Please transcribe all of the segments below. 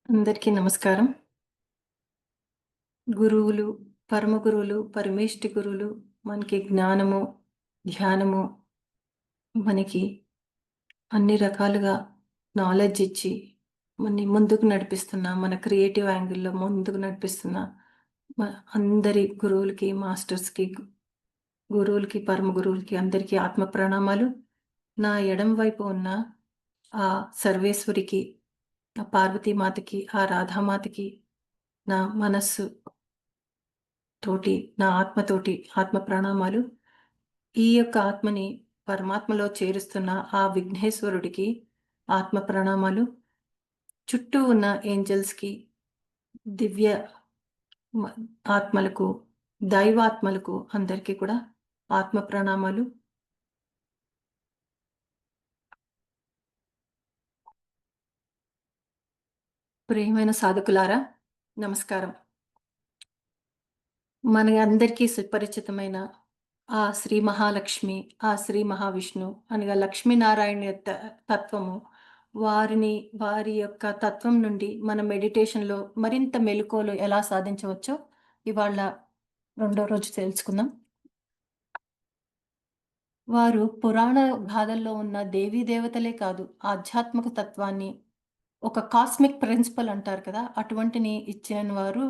అందరికీ నమస్కారం. గురువులు, పరమ గురువులు, పరమేష్టి గురువులు మనకి జ్ఞానము, ధ్యానము మనకి అన్ని రకాలుగా నాలెడ్జ్ ఇచ్చి మనని ముందుకు నడిపిస్తున్న, మన క్రియేటివ్ యాంగిల్‌లో ముందుకు నడిపిస్తున్న మ అందరి గురువులకి, మాస్టర్స్‌కి, గురువులకి, పరమ గురువులకి అందరికీ ఆత్మ ప్రణామాలు. నా ఎడమ వైపు ఉన్న ఆ సర్వేశ్వరికి, ఆ పార్వతీమాతకి, ఆ రాధామాతకి నా మనస్సు తోటి, నా ఆత్మతోటి ఆత్మ ప్రణామాలు. ఈ యొక్క ఆత్మని పరమాత్మలో చేరుస్తున్న ఆ విఘ్నేశ్వరుడికి ఆత్మ ప్రణామాలు. చుట్టూ ఉన్న ఏంజెల్స్‌కి, దివ్య మ ఆత్మలకు, దైవాత్మలకు అందరికీ కూడా ఆత్మ ప్రణామాలు. ప్రియమైన సాధకులారా, నమస్కారం. మన అందరికీ సుపరిచితమైన ఆ శ్రీ మహాలక్ష్మి, ఆ శ్రీ మహావిష్ణు అనగా లక్ష్మీనారాయణ యొక్క తత్వము, వారిని వారి యొక్క తత్వం నుండి మన మెడిటేషన్‌లో మరింత మెళకువలు ఎలా సాధించవచ్చో ఇవాళ రెండో రోజు తెలుసుకుందాం. వారు పురాణ గాథల్లో ఉన్న దేవీ దేవతలే కాదు, ఆధ్యాత్మిక తత్వాన్ని ఒక కాస్మిక్ ప్రిన్సిపల్ అంటారు కదా! అటువంటిని ఇచ్చిన వారు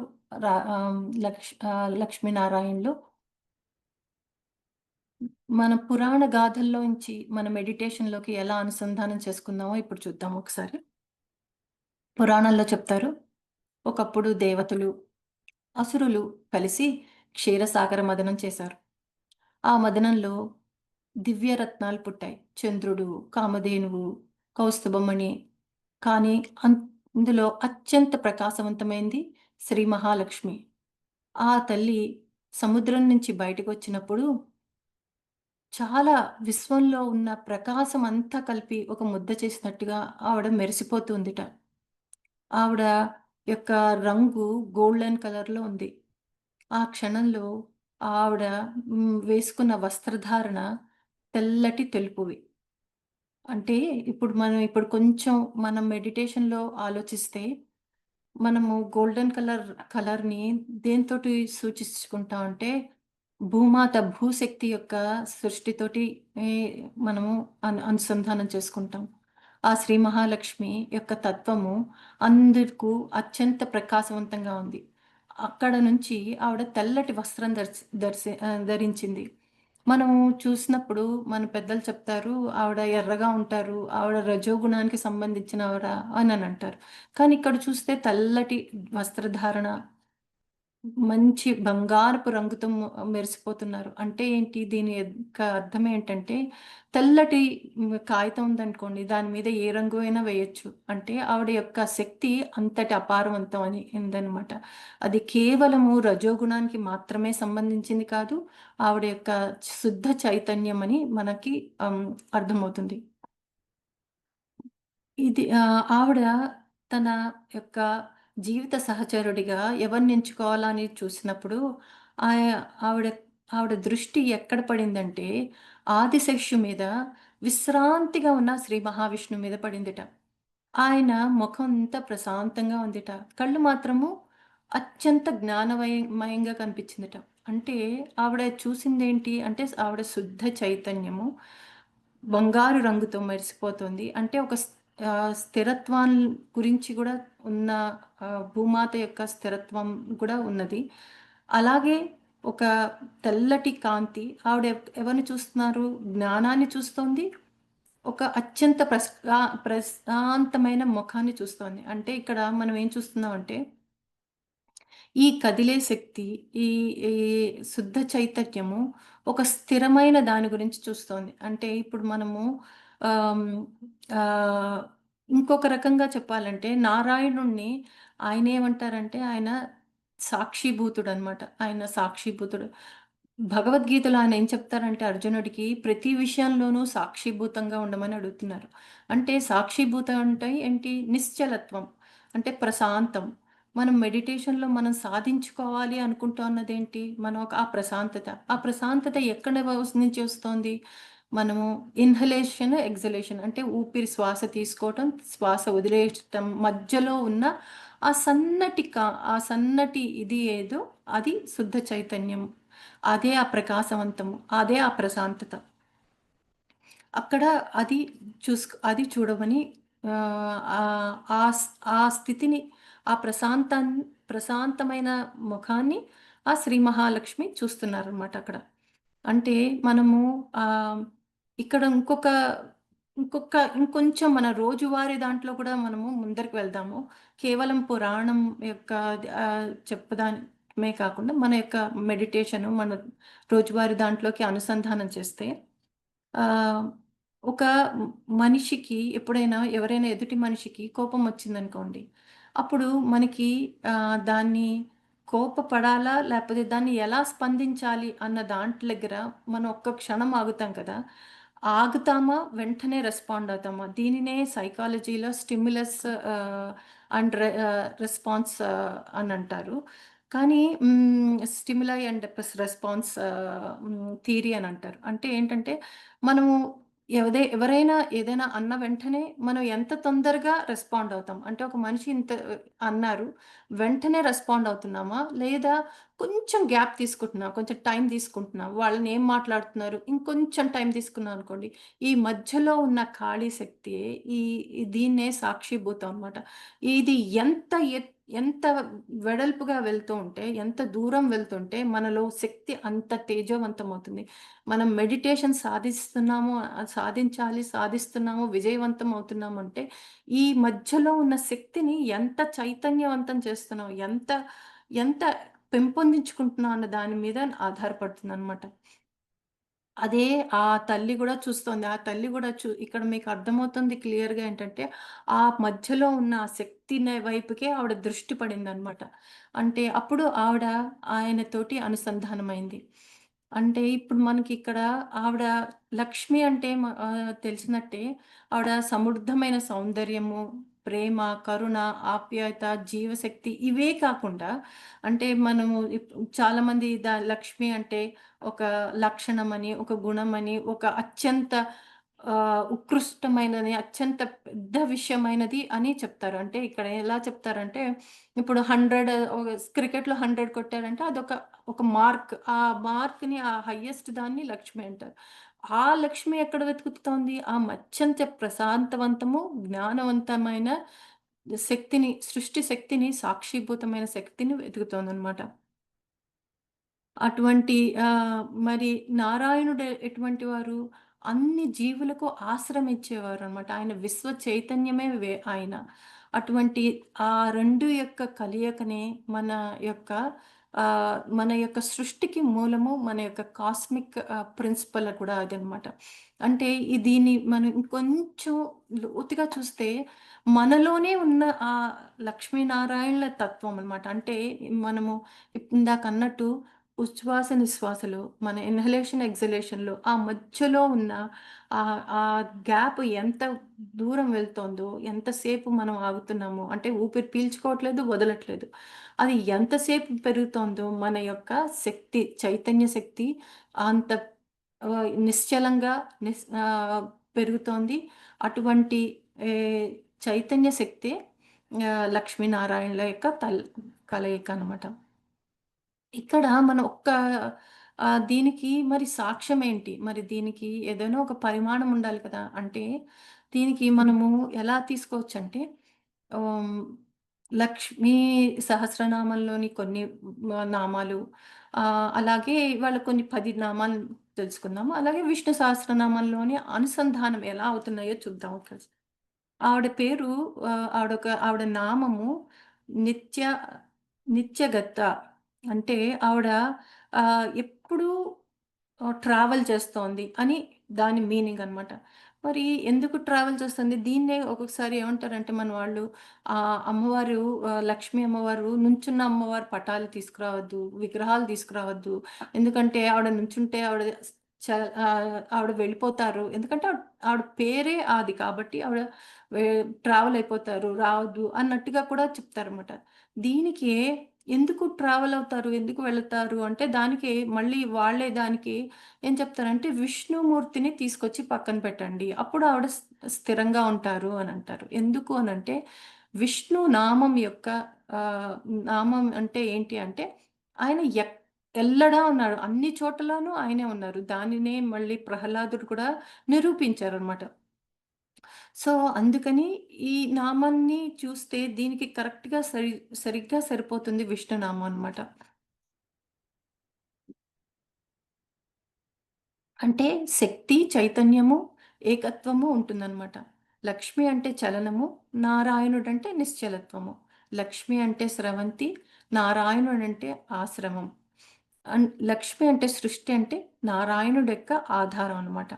లక్ష్మీనారాయణులు. మన పురాణ గాథల్లోంచి మన మెడిటేషన్‌లోకి ఎలా అనుసంధానం చేసుకుందామో ఇప్పుడు చూద్దాం ఒకసారి. పురాణాల్లో చెప్తారు, ఒకప్పుడు దేవతలు, అసురులు కలిసి క్షీరసాగర మథనం చేశారు. ఆ మథనంలో దివ్య రత్నాలు పుట్టాయి. చంద్రుడు, కామధేనువు, కౌస్తుభమణి. కానీ అందులో అత్యంత ప్రకాశవంతమైంది శ్రీ మహాలక్ష్మి. ఆ తల్లి సముద్రం నుంచి బయటకొచ్చినప్పుడు చాలా విశ్వంలో ఉన్న ప్రకాశం అంతా కలిపి ఒక ముద్ద చేసినట్టుగా ఆవిడ మెరిసిపోతుందిట. ఆవిడ యొక్క రంగు గోల్డెన్ కలర్‌లో ఉంది. ఆ క్షణంలో ఆవిడ వేసుకున్న వస్త్రధారణ తెల్లటి తెలుపువి. అంటే ఇప్పుడు కొంచెం మనం మెడిటేషన్‌లో ఆలోచిస్తే మనము గోల్డెన్ కలర్‌ని దేనితోటి సూచించుకుంటాం అంటే, భూశక్తి యొక్క సృష్టితోటి ఈ మనము అనుసంధానం చేసుకుంటాం. ఆ శ్రీ మహాలక్ష్మి యొక్క తత్వము అందుకు అత్యంత ప్రకాశవంతంగా ఉంది. అక్కడ నుంచి ఆవిడ తెల్లటి వస్త్రం ధరించింది. మనము చూసినప్పుడు మన పెద్దలు చెప్తారు, ఆవిడ ఎర్రగా ఉంటారు, ఆవిడ రజోగుణానికి సంబంధించినవిడ అననంటారు. కానీ ఇక్కడ చూస్తే తెల్లటి వస్త్రధారణ, మంచి బంగారపు రంగుతో మెరిసిపోతున్నారు. అంటే ఏంటి? దీని యొక్క అర్థం ఏంటంటే, తెల్లటి కాగితం ఉందనుకోండి, దాని మీద ఏ రంగు అయినా వేయొచ్చు. అంటే ఆవిడ యొక్క శక్తి అంతటి అపారవంతం అని ఉందనమాట. అది కేవలము రజోగుణానికి మాత్రమే సంబంధించింది కాదు. ఆవిడ యొక్క శుద్ధ చైతన్యం అని మనకి అర్థమవుతుంది. ఆవిడ తన యొక్క జీవిత సహచరుడిగా ఎవరిని ఎంచుకోవాలని చూసినప్పుడు, ఆయ ఆవిడ ఆవిడ దృష్టి ఎక్కడ పడిందంటే, ఆదిశేషు మీద విశ్రాంతిగా ఉన్న శ్రీ మహావిష్ణువు మీద పడిందిట. ఆయన ముఖం అంతా ప్రశాంతంగా ఉందిట. కళ్ళు మాత్రము అత్యంత మయంగా కనిపించిందిట. అంటే ఆవిడ చూసిందేంటి అంటే, ఆవిడ శుద్ధ చైతన్యము బంగారు రంగుతో మెరిసిపోతుంది. అంటే స్థిరత్వం గురించి గూడా ఉన్న భూమాత యొక్క స్థిరత్వం కూడా ఉన్నది. అలాగే ఒక తెల్లటి కాంతి ఆవిడ ఎవరిని చూస్తున్నారు? జ్ఞానాన్ని చూస్తోంది. ఒక అత్యంత ప్రశాంతమైన ముఖాన్ని చూస్తోంది. అంటే ఇక్కడ మనం ఏం చూస్తున్నామంటే, ఈ కదిలే శక్తి, ఈ ఈ శుద్ధ చైతన్యము ఒక స్థిరమైన దాని గురించి చూస్తోంది. అంటే ఇప్పుడు మనము ఆహ్, ఆహ్, ఇంకొక రకంగా చెప్పాలంటే నారాయణుడిని ఆయనేమంటారంటే ఆయన సాక్షిభూతుడనమాట. ఆయన సాక్షిభూతుడు. భగవద్గీతలో ఆయన ఏం చెప్తారంటే అర్జునుడికి ప్రతి విషయంలోనూ సాక్షిభూతంగా ఉండమని అడుగుతున్నారు. అంటే సాక్షిభూతం అంటే ఏంటి? నిశ్చలత్వం. అంటే ప్రశాంతం. మనం మెడిటేషన్‌లో మనం సాధించుకోవాలి అనుకుంటున్నదేంటి? మనం ఆ ప్రశాంతత. ఆ ప్రశాంతత ఎక్కడ నుంచి వస్తోంది? మనము ఎక్సేలేషన్ అంటే ఊపిరి శ్వాస తీసుకోవటం, శ్వాస వదిలేయటం మధ్యలో ఉన్న ఆ సన్నటి ఇది ఏదో అది శుద్ధ చైతన్యం. అదే ఆ ప్రకాశవంతము. అదే ఆ ప్రశాంతత. అక్కడ అది అది చూడమని ఆ స్థితిని, ఆ ప్రశాంతమైన ముఖాన్ని ఆ శ్రీ మహాలక్ష్మి చూస్తున్నారనమాట అక్కడ. అంటే మనము ఆహ్, ఇక్కడ ఇంకొంచెం మన రోజువారీ దాంట్లో కూడా మనము ముందరికి వెళ్దాము. కేవలం పురాణం యొక్క చెప్పడానికే కాకుండా మన యొక్క మెడిటేషను, మన రోజువారీ దాంట్లోకి అనుసంధానం చేస్తే ఆహ్, ఒక మనిషికి ఎప్పుడైనా ఎవరైనా ఎదుటి మనిషికి కోపం వచ్చిందనుకోండి. అప్పుడు మనకి దాన్ని కోపపడాలా? లేపోతే దాన్ని ఎలా స్పందించాలి అన్న దగ్గర మనం ఒక్క క్షణం ఆగుతాం కదా! ఆగుతామా? వెంటనే రెస్పాండ్ అవుతామా? దీనినే సైకాలజీలో స్టిమ్యులస్ రెస్పాన్స్ అనంటారు. కానీ స్టిములై అండ్ రెస్పాన్స్ థియరీ అనంటారు. అంటే ఏంటంటే మనము ఎవరైనా ఏదైనా అన్న వెంటనే మనం ఎంత తొందరగా రెస్పాండ్ అవుతాం. అంటే ఒక మనిషి ఇంత అన్నారు. వెంటనే రెస్పాండ్ అవుతున్నామా? లేదా కొంచెం గ్యాప్ తీసుకుంటున్నాం. కొంచెం టైం తీసుకుంటున్నాం. వాళ్ళని ఏం మాట్లాడుతున్నారు? ఇంకొంచెం టైం తీసుకున్నాం అనుకోండి. ఈ మధ్యలో ఉన్న ఖాళీ శక్తియే ఈ దీన్నే సాక్షిభూతం అనమాట. ఇది ఎంత వెడల్పుగా వెళ్తూ ఉంటే, ఎంత దూరం వెళ్తుంటే మనలో శక్తి అంత తేజోవంతమవుతుంది. మనం మెడిటేషన్ సాధిస్తున్నాము, విజయవంతం అవుతున్నాము అంటే, ఈ మధ్యలో ఉన్న శక్తిని ఎంత చైతన్యవంతం చేస్తున్నాం, ఎంత ఎంత పెంపొందించుకుంటున్నాం అన్న దాని మీద ఆధారపడుతుందనమాట. అదే ఆ తల్లి గూడా చూస్తోంది. ఆ తల్లి గూడా ఇక్కడ మీకు అర్థమవుతుంది క్లియర్‌గా ఏంటంటే, ఆ మధ్యలో ఉన్న ఆ శక్తిని వైపుకే ఆవిడ దృష్టి పడిందనమాట. అంటే అప్పుడు ఆవిడ ఆయనతోటి అనుసంధానమైంది. అంటే ఇప్పుడు మనకిక్కడ ఆవిడ లక్ష్మి అంటే తెలిసినట్టే ఆవిడ సమృద్ధమైన సౌందర్యము, ప్రేమ, కరుణ, ఆప్యాయత, జీవశక్తి ఇవే కాకుండా అంటే మనము చాలామంది లక్ష్మి అంటే ఒక లక్షణమని, ఒక గుణమని, ఒక అత్యంత ఉత్కృష్టమైనది, అత్యంత పెద్ద విషయమైనది అని చెప్తారు. అంటే ఇక్కడ ఎలా చెప్తారంటే, ఇప్పుడు 100 క్రికెట్‌లో 100 కొట్టారంటే ఒక మార్క్. ఆ మార్క్‌ని ఆ హైయెస్ట్ దాన్ని లక్ష్మి అంటారు. ఆ లక్ష్మి ఎక్కడ వెతుకుతోంది? ఆ అత్యంత ప్రశాంతవంతము, జ్ఞానవంతమైన సృష్టి శక్తిని, సాక్షిభూతమైన శక్తిని వెతుకుతోందనమాట. అటువంటి మరి నారాయణుడు ఎటువంటి వారు? అన్ని జీవులకు ఆశ్రయం ఇచ్చేవారనమాట. ఆయన విశ్వ చైతన్యమే ఆయన. అటువంటి ఆ 2 యొక్క కలయికనే యొక్క మన యొక్క సృష్టికి మూలము, మన యొక్క కాస్మిక్ ప్రిన్సిపల్ కూడా అదనమాట. అంటే దీన్ని మనం ఇంకొంచెం లోతుగా చూస్తే మనలోనే ఉన్న ఆ లక్ష్మీనారాయణుల తత్వం అనమాట. అంటే మనము ఇందాకన్నట్టు ఉచ్ఛ్వాస, నిశ్వాసలు, మన ఇన్హలేషన్, ఎక్సలేషన్‌లో ఆ మధ్యలో ఉన్న ఆ గ్యాప్ ఎంత దూరం వెళ్తోందో, ఎంతసేపు మనం ఆగుతున్నామో, అంటే ఊపిరి పీల్చుకోవట్లేదు, వదలట్లేదు. అది ఎంతసేపు పెరుగుతోందో మన యొక్క చైతన్య శక్తి అంత నిశ్చలంగా పెరుగుతోంది. అటువంటి ఏ చైతన్య శక్తే లక్ష్మీనారాయణుల యొక్క కలయిక అనమాట. ఇక్కడ మనం దీనికి మరి సాక్ష్యం ఏంటి? మరి దీనికి ఏదైనా ఒక పరిమాణం ఉండాలి కదా! అంటే దీనికి మనము ఎలా తీసుకోవచ్చంటే ఆహ్, లక్ష్మీ సహస్రనామంలోని కొన్ని నామాలు అలాగే ఇవాళ కొన్ని 10 నామాలు తెలుసుకుందాము. అలాగే విష్ణు సహస్రనామంలోని అనుసంధానం ఎలా అవుతున్నాయో చూద్దాం ఒకసారి. ఆవిడ పేరు ఆవిడ నామము నిత్య నిత్యగత. అంటే ఆవిడ ఎప్పుడూ ట్రావెల్ చేస్తోంది అని దాని మీనింగ్ అనమాట. మరి ఎందుకు ట్రావెల్ చేస్తుంది? దీన్నే ఒక్కొక్కసారి ఏమంటారంటే మన వాళ్ళు అమ్మవారు లక్ష్మీ అమ్మవారు నుంచున్న అమ్మవారి పటాలు తీసుకురావద్దు, విగ్రహాలు తీసుకురావద్దు. ఎందుకంటే ఆవిడ నుంచుంటే ఆవిడ వెళ్ళిపోతారు. ఎందుకంటే ఆవిడ పేరే అది కాబట్టి ఆవిడ వే ట్రావెల్ అయిపోతారు, రావద్దు అన్నట్టుగా కూడా చెప్తారన్నమాట. దీనికి ఎందుకు ట్రావెల్ అవుతారు? ఎందుకు వెళతారు? అంటే దానికి మళ్ళీ వాళ్ళే దానికి ఏం చెప్తారంటే విష్ణుమూర్తిని తీసుకొచ్చి పక్కన పెట్టండి. అప్పుడు ఆవిడ స్థిరంగా ఉంటారు అనంటారు. ఎందుకు అనంటే విష్ణు నామం యొక్క ఆహ్, నామం అంటే ఏంటి అంటే, ఆయన ఎల్లడా ఉన్నాడు. అన్ని చోటలోనూ ఆయనే ఉన్నారు. దానినే మళ్ళీ ప్రహ్లాదుడు కూడా నిరూపించారనమాట. సో, అందుకని ఈ నామాన్ని చూస్తే దీనికి కరెక్ట్‌గా సరిగ్గా సరిపోతుంది విష్ణునామం అనమాట. అంటే శక్తి, చైతన్యము, ఏకత్వము ఉంటుందనమాట. లక్ష్మి అంటే చలనము, నారాయణుడంటే నిశ్చలత్వము. లక్ష్మి అంటే స్రవంతి, నారాయణుడంటే ఆశ్రమం. లక్ష్మి అంటే సృష్టి అంటే నారాయణుడి యొక్క ఆధారం అనమాట.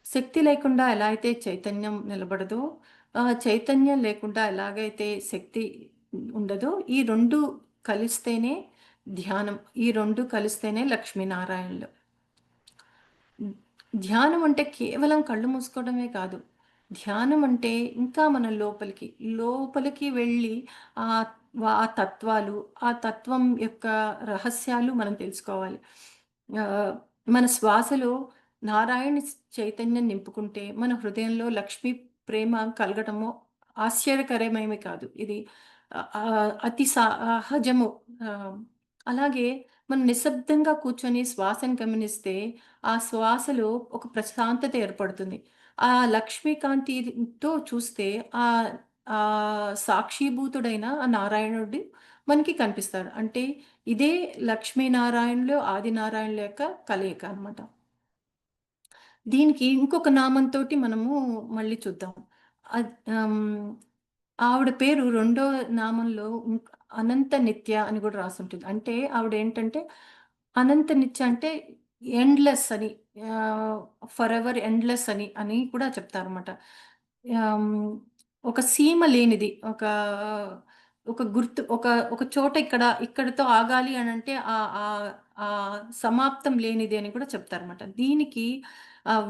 శక్తి లేకుండా ఎలా అయితే చైతన్యం నిలబడదో, చైతన్యం లేకుండా ఎలాగైతే శక్తి ఉండదో, ఈ 2 కలిస్తేనే ధ్యానం. ఈ 2 కలిస్తేనే లక్ష్మీనారాయణులు. హ్మ్. ధ్యానం అంటే కేవలం కళ్ళు మూసుకోవడమే కాదు. ధ్యానం అంటే ఇంకా మనం లోపలికి వెళ్ళి ఆహ్, ఆ తత్వాలు, ఆ తత్వం యొక్క రహస్యాలు మనం తెలుసుకోవాలి. ఆహ్, మన శ్వాసలో నారాయణ చైతన్యం నింపుకుంటే, మన హృదయంలో లక్ష్మీ ప్రేమ కలగటము ఆశ్చర్యకరమేమి కాదు. ఇది అతి సహజము. ఆహ్, అలాగే మనం నిశ్శబ్దంగా కూర్చొని శ్వాసను గమనిస్తే ఆ శ్వాసలో ఒక ప్రశాంతత ఏర్పడుతుంది. ఆ లక్ష్మీకాంతితో చూస్తే ఆహ్, సాక్షీభూతుడైన ఆ నారాయణుడు మనకి కనిపిస్తాడు. అంటే ఇదే లక్ష్మీనారాయణులు, ఆదినారాయణుల యొక్క కలయిక అన్నమాట. దీనికి ఇంకొక నామంతోటి మనము మళ్ళీ చూద్దాం. అద్ ఆవిడ పేరు రెండో నామంలో అనంత నిత్య అని గూడా రాసుంటుంది. అంటే ఆవిడేంటంటే అనంత నిత్య అంటే ఎండ్‌లెస్ అని, ఆహ్, ఫరెవర్ ఎండ్‌లెస్ అని కూడా చెప్తారన్నమాట. ఆహ్, ఒక సీమ లేనిది, ఒక గుర్తు, ఒక చోట ఇక్కడితో ఆగాలి అనంటే సమాప్తం లేనిది అని కూడా చెప్తారన్నమాట. దీనికి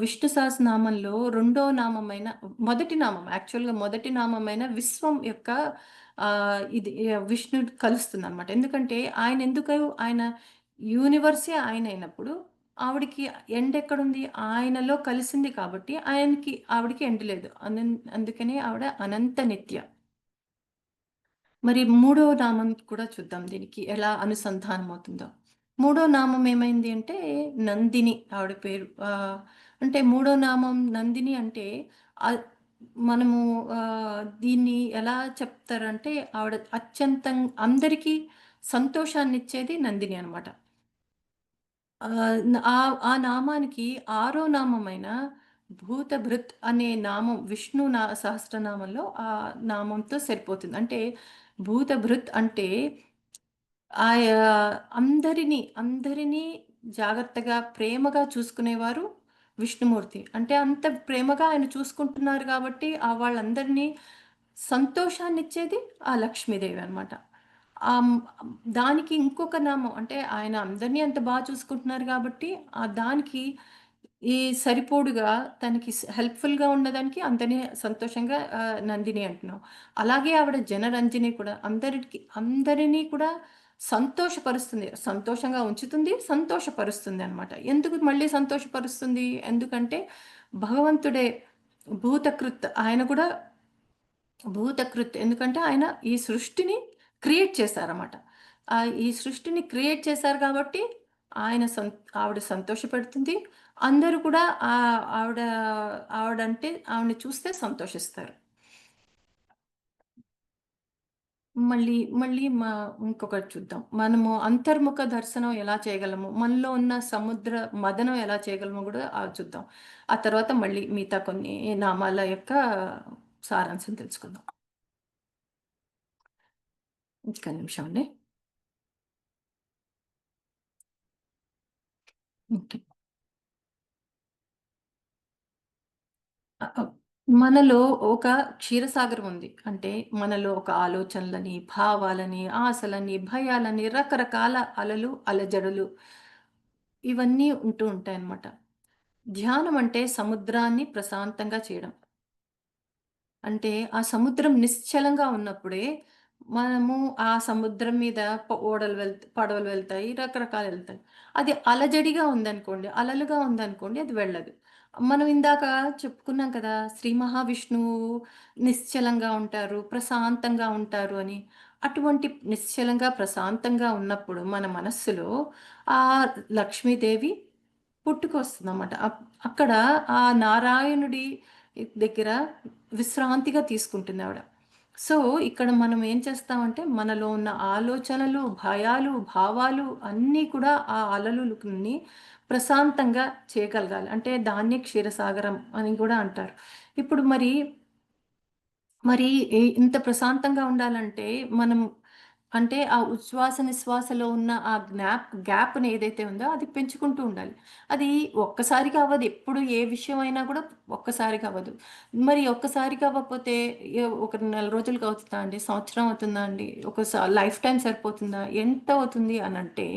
విష్ణు సహస్రనామంలో రెండో నామమైన మొదటి నామం, యాక్చువల్‌గా మొదటి నామమైన విశ్వం యొక్క ఇది విష్ణుడు కలుస్తుందనమాట. ఎందుకంటే ఆయన యూనివర్సే ఆయనైనప్పుడు ఆవిడకి ఎండ్ ఎక్కడుంది? ఆయనలో కలిసింది కాబట్టి ఆవిడకి ఎండ్ లేదు. అందుకనే ఆవిడ అనంత నిత్య. మరి మూడో నామం కూడా చూద్దాం దీనికి ఎలా అనుసంధానమవుతుందో. మూడో నామం ఏమైంది అంటే నందిని ఆవిడ పేరు. అంటే మూడో నామం నందిని అంటే ఆహ్, మనము దీన్ని ఎలా చెప్తారంటే ఆవిడ అత్యంతం అందరికీ సంతోషాన్నిచ్చేది నందిని అనమాట. ఆ నామానికి ఆరో నామమైన భూతభృత్ అనే నామం విష్ణు సహస్రనామంలో ఆ నామంతో సరిపోతుంది. అంటే భూతభృత్ అంటే ఆయా అందరినీ జాగ్రత్తగా, ప్రేమగా చూసుకునేవారు విష్ణుమూర్తి. అంటే అంత ప్రేమగా ఆయన చూసుకుంటున్నారు గాబట్టి, వాళ్ళందరినీ సంతోషాన్నిచ్చేది ఆ లక్ష్మీదేవి అన్నమాట. ఆహ్, హ్మ్, దానికి ఇంకొక నామం అంటే ఆయన అందరినీ అంత చూసుకుంటున్నారు గాబట్టి, దానికి ఈ సరిపోడుగా తనకి హెల్ప్‌ఫుల్‌గా ఉన్నదానికి అందరిని సంతోషంగా నందిని అంటున్నాం. అలాగే ఆవిడ జనరంజని కూడా అందరిని కూడా సంతోషపరుస్తుంది. సంతోషంగా ఉంచుతుంది, సంతోషపరుస్తుందనమాట. ఎందుకు మళ్ళీ సంతోషపరుస్తుంది? ఎందుకంటే భగవంతుడే భూతకృత్ ఆయన కూడా భూతకృత్. ఎందుకంటే ఆయన ఈ సృష్టిని క్రియేట్ చేశారన్నమాట. ఈ సృష్టిని క్రియేట్ చేశారు కాబట్టి ఆయన ఆవిడ సంతోషపెడుతుంది. అందరూ కూడా ఆవిడంటే ఆవిడని చూస్తే సంతోషిస్తారు. మళ్ళీ, మళ్ళీ ఇంకొకటి చూద్దాం. మనము అంతర్ముఖ దర్శనం ఎలా చేయగలము? మనలో ఉన్న సముద్ర మదనం ఎలా చేయగలమో గూడా చూద్దాం. ఆ తర్వాత మళ్ళీ మిగతా కొన్ని నామాల యొక్క సారాంశం తెలుసుకుందాం. ఒక్క నిమిషం అండి. ఓకే. అ అ మనలో ఒక క్షీరసాగరం ఉంది. అంటే మనలో ఒక ఆలోచనలని, భావాలని, ఆశలని, భయాలని, రకరకాల అలలు, అలజడులు ఇవన్నీ ఉంటూ ఉంటాయన్నమాట. ధ్యానం అంటే సముద్రాన్ని ప్రశాంతంగా చేయడం. అంటే ఆ సముద్రం నిశ్చలంగా ఉన్నప్పుడే మనము ఆ సముద్రం మీద పడవలు వెళ్తాయి. రకరకాలు ఎళ్తాయి. అది అలజడిగా ఉందనుకోండి, అలలుగా ఉందనుకోండి అది వెళ్ళదు. మనం ఇందాక చెప్పుకున్నాం కదా! శ్రీ మహావిష్ణువు నిశ్చలంగా ఉంటారు, ప్రశాంతంగా ఉంటారు అని. అటువంటి నిశ్చలంగా, ప్రశాంతంగా ఉన్నప్పుడు మన మనస్సులో ఆ లక్ష్మీదేవి పుట్టుకొస్తుందన్నమాట. అక్కడ ఆ నారాయణుడి దగ్గర విశ్రాంతిగా తీసుకుంటుందావిడ. సో, ఇక్కడ మనం ఏం చేస్తామంటే, మనలో ఉన్న ఆలోచనలు, భయాలు, భావాలు అన్నీ కూడా ఆ అలలుని ప్రశాంతంగా చేయగలగాలి. అంటే దాన్నే క్షీరసాగరం అని గూడా అంటారు. ఇప్పుడు మరి ఇంత ప్రశాంతంగా ఉండాలంటే, మనం అంటే ఆ ఉచ్ఛ్వాస, నిశ్వాసలో ఉన్న ఆ గ్యాప్‌ని ఏదైతే ఉందో అది పెంచుకుంటూ ఉండాలి. అది ఒక్కసారిగా అవ్వదు. ఎప్పుడు ఏ విషయం అయినా కూడా ఒక్కసారిగా అవ్వదు. మరి ఒక్కసారిగా అవ్వకపోతే ఒక నెల రోజులకి అవుతుందా అండి? సంవత్సరం అవుతుందా అండి? లైఫ్ టైమ్ సరిపోతుందా? ఎంత అవుతుంది అనంటే,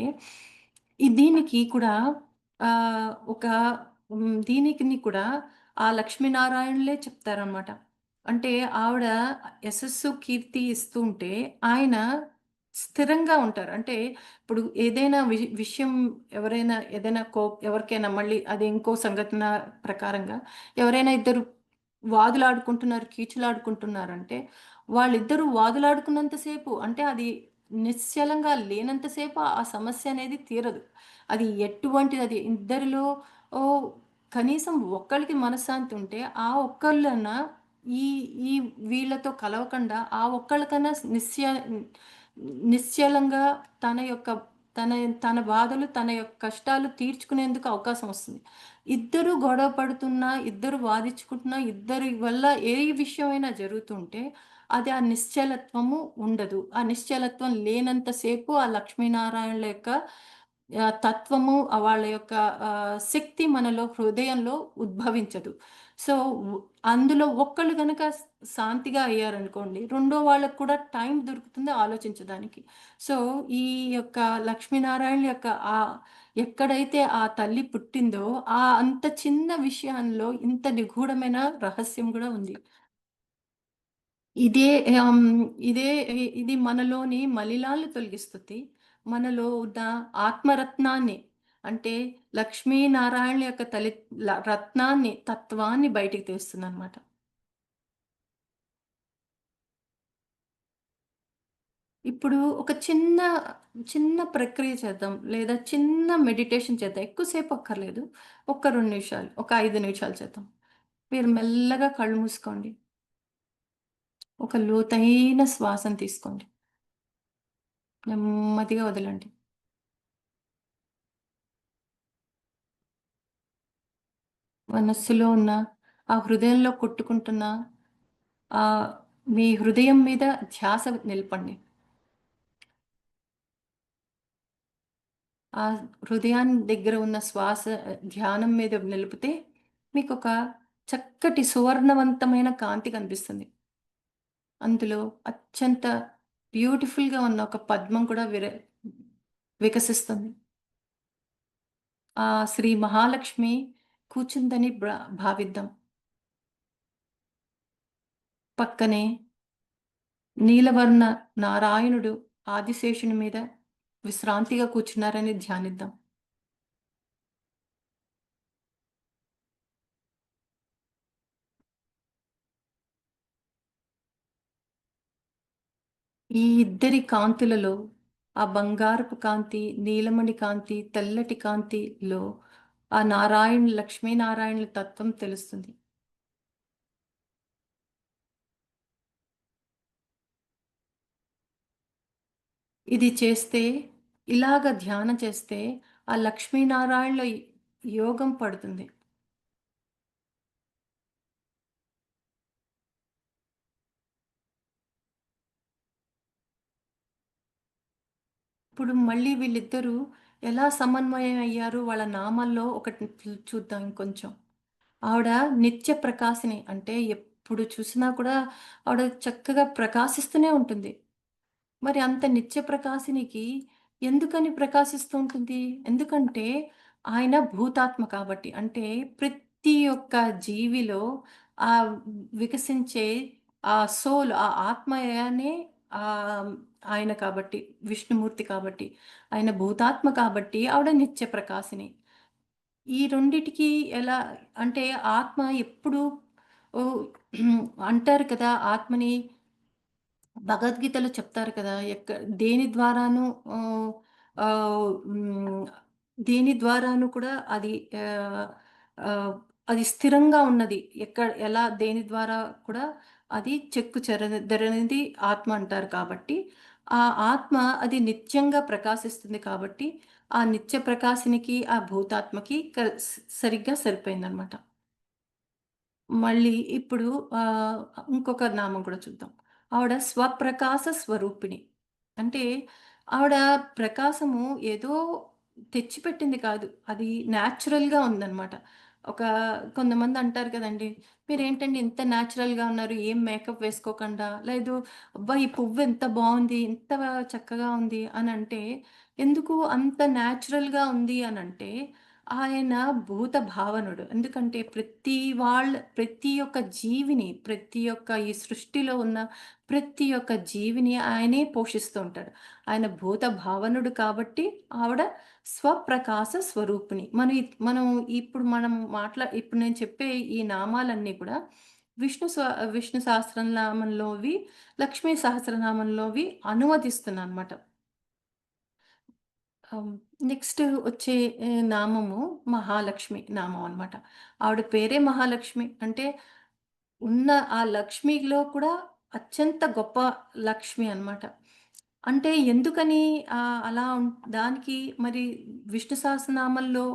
దీనికి కూడా ఒక దీనికిని కూడా ఆ లక్ష్మీనారాయణులే చెప్తారనమాట. అంటే ఆవిడ యశస్సు, కీర్తి ఇస్తూ ఉంటే, ఆయన స్థిరంగా ఉంటారు. అంటే ఇప్పుడు ఏదైనా విషయం ఎవరైనా ఏదైనా ఎవరికైనా మళ్ళీ అది ఇంకో సంఘటన ప్రకారంగా ఎవరైనా ఇద్దరు వాదులాడుకుంటున్నారు, కీచులాడుకుంటున్నారంటే, వాళ్ళిద్దరూ వాదులాడుకున్నంత సేపు అంటే అది నిశ్చలంగా లేనంత సేపు ఆ సమస్య అనేది తీరదు. అది ఎటువంటిదది ఇద్దరిలో ఓహ్, కనీసం ఒక్కళ్ళకి మనశ్శాంతి ఉంటే, ఆ ఒక్కళ్ళన్నా ఈ ఈ వీళ్ళతో కలవకుండా ఆ ఒక్కళ్ళకన్నా నిశ్చలంగా తన యొక్క తన తన బాధలు, తన యొక్క కష్టాలు తీర్చుకునేందుకు అవకాశం వస్తుంది. ఇద్దరు గొడవ పడుతున్నా, ఇద్దరు వాదించుకుంటున్నా, ఇద్దరి వల్ల ఏ విషయమైనా జరుగుతుంటే, అది ఆ నిశ్చలత్వము ఉండదు. ఆ నిశ్చలత్వం లేనంత సేపు ఆ లక్ష్మీనారాయణుల యొక్క తత్వము, వాళ్ళ యొక్క శక్తి మనలో హృదయంలో ఉద్భవించదు. సో, వ్ అందులో ఒక్కళ్ళు గనక శాంతిగా అయ్యారనుకోండి, రెండో వాళ్ళకి కూడా టైం దొరుకుతుంది ఆలోచించడానికి. సో, ఈ యొక్క లక్ష్మీనారాయణుల యొక్క ఎక్కడైతే ఆ తల్లి పుట్టిందో, అంత చిన్న విషయంలో ఇంత నిగూఢమైన రహస్యం గూడా ఉంది. ఇదే ఆహ్, ఇదే ఇది మనలోని మలినాల్ని తొలగిస్తుంది. మనలో ఉన్న ఆత్మరత్నాన్ని అంటే లక్ష్మీనారాయణుల యొక్క రత్నాన్ని, తత్వాన్ని బయటికి తీస్తుందనమాట. ఇప్పుడు ఒక చిన్న ప్రక్రియ చేద్దాం. లేదా చిన్న మెడిటేషన్ చేద్దాం. ఎక్కువ సేపు అక్కర్లేదు. ఒక 2 నిమిషాలు, ఒక 5 నిమిషాలు చేద్దాం. మీరు మెల్లగా కళ్ళు మూసుకోండి. ఒక లోతైన శ్వాసను తీసుకోండి. నెమ్మదిగా వదలండి. మనస్సులో ఉన్న ఆ హృదయంలో కొట్టుకుంటున్న ఆహ్, మీ హృదయం మీద ధ్యాస నిలపండి. ఆ హృదయాన్ని దగ్గర ఉన్న ధ్యానం మీద నిలిపితే మీకొక చక్కటి సువర్ణవంతమైన కాంతి కనిపిస్తుంది. అందులో అత్యంత బ్యూటిఫుల్‌గా ఉన్న ఒక పద్మం కూడా వికసిస్తుంది. ఆ శ్రీ మహాలక్ష్మి కూర్చుందని భావిద్దాం. పక్కనే నీలవర్ణ నారాయణుడు ఆదిశేషుని మీద విశ్రాంతిగా కూర్చున్నారని ధ్యానిద్దాం. ఈ ఇద్దరి కాంతులలో ఆ బంగారపు కాంతి, నీలమణి కాంతి, తెల్లటి కాంతిలో ఆ లక్ష్మీనారాయణుల తత్వం తెలుస్తుంది. ఇది చేస్తే ఇలాగ ధ్యానం చేస్తే ఆ లక్ష్మీనారాయణుల యోగం పడుతుంది. ఇప్పుడు మళ్ళీ వీళ్ళిద్దరూ ఎలా సమన్వయం అయ్యారు వాళ్ళ నామాల్లో ఒకటి చూద్దాం ఇంకొంచెం. ఆవిడ నిత్య ప్రకాశిని. అంటే ఎప్పుడు చూసినా కూడా ఆవిడ చక్కగా ప్రకాశిస్తూనే ఉంటుంది. మరి అంత నిత్య ప్రకాశినికి ఎందుకని ప్రకాశిస్తూ ఉంటుంది? ఎందుకంటే ఆయన భూతాత్మ కాబట్టి. అంటే ప్రతి ఒక్క జీవిలో ఆహ్, వికసించే ఆ సోల్, ఆ ఆత్మయనే ఆహ్, ఆయన కాబట్టి, విష్ణుమూర్తి కాబట్టి. ఆయన భూతాత్మ కాబట్టి ఆవిడ నిత్య ప్రకాశిని. ఈ రెండిటికి ఎలా అంటే ఆత్మ ఎప్పుడు ఓహ్! అంటారు కదా! ఆత్మని భగవద్గీతలో చెప్తారు కదా! దేని ద్వారాను ఆహ్, హ్మ్. దేని ద్వారాను కూడా అది ఆహ్, ఆహ్, అది స్థిరంగా ఉన్నది. దేని ద్వారా కూడా అది చెక్కు చెదరనిది ఆత్మ అంటారు కాబట్టి, ఆ ఆత్మ అది నిత్యంగా ప్రకాశిస్తుంది కాబట్టి, ఆ నిత్య ప్రకాశినికి, ఆ భూతాత్మకి సరిగ్గా సరిపోయిందనమాట. మళ్ళీ ఇప్పుడు ఆహ్, ఇంకొక నామం కూడా చూద్దాం. ఆవిడ స్వప్రకాశ స్వరూపిణి. అంటే ఆవిడ ప్రకాశము ఏదో తెచ్చిపెట్టింది కాదు. అది న్యాచురల్‌గా ఉందనమాట. ఒక కొంతమంది అంటారు కదండీ! "మీరేంటండి ఇంత న్యాచురల్‌గా ఉన్నారు. ఏం మేకప్ వేసుకోకుండా." లేదు "అబ్బా! ఈ పువ్వు ఎంత బావుంది. ఎంత చక్కగా ఉంది" అనంటే ఎందుకు అంత న్యాచురల్‌గా ఉంది అనంటే ఆయన భూత భావనుడు. ఎందుకంటే ప్రతి ఒక్క జీవిని, ప్రతి ఒక్క ఈ సృష్టిలో ఉన్న ప్రతి ఒక్క జీవిని ఆయనే పోషిస్తూ ఉంటాడు. ఆయన భూత భావనుడు కాబట్టి ఆవిడ స్వప్రకాశ స్వరూపిణి. ఇప్పుడు నేను చెప్పే ఈ నామాలన్నీ కూడా విష్ణు స్వ విష్ణు సహస్రనామంలోవి, లక్ష్మీ సహస్రనామంలోవి అనువదిస్తున్నానన్నమాట. ఆహ్, నెక్స్ట్ వచ్చే నామము మహాలక్ష్మి నామం అనమాట. ఆవిడ పేరే మహాలక్ష్మి. అంటే ఉన్న ఆ లక్ష్మిలో కూడా అత్యంత గొప్ప లక్ష్మి అనమాట. అంటే ఎందుకని అలా దానికి మరి విష్ణు సహస్రనామంలో